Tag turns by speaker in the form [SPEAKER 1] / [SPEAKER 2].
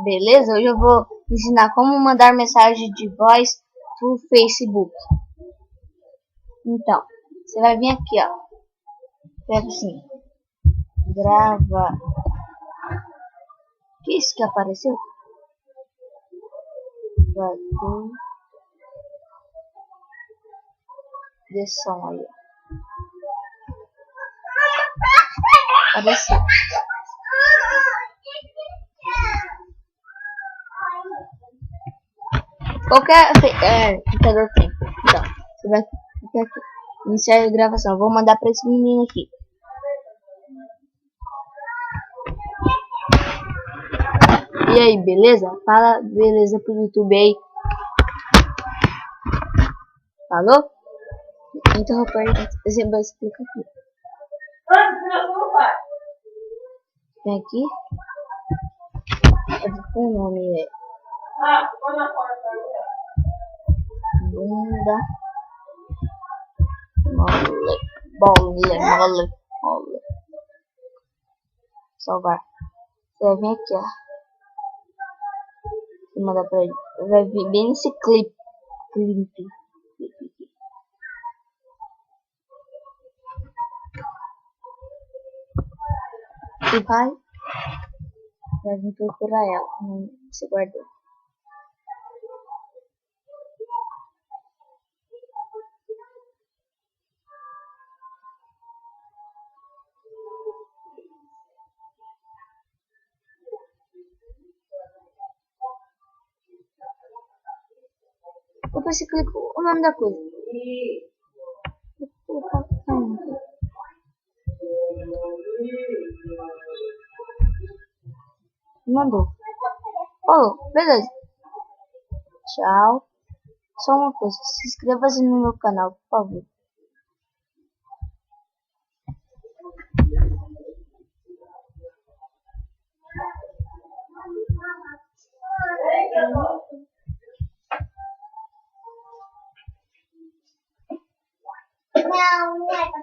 [SPEAKER 1] Beleza? Hoje eu vou ensinar como mandar mensagem de voz pro Facebook. Então, você vai vir aqui, ó. Pega assim. Grava. Que isso que apareceu? Gravador de som aí. Apareceu. Qualquer computador tem. Então, você vai clicar aqui. Iniciar a gravação. Vou mandar para esse menino aqui. E aí, beleza? Fala beleza pro YouTube aí. Falou? Então, você vai explicar aqui. Vem aqui. O nome é bunda mole. Salvar. Você vai vir aqui, ó. E mandar pra ele. Vai vir bem nesse clipe. E vai vir procurar ela. Você guardou. Depois você clica o nome da coisa. Mandou. Oh, beleza. Tchau. Só uma coisa, se inscreva-se no meu canal, por favor. Não é pra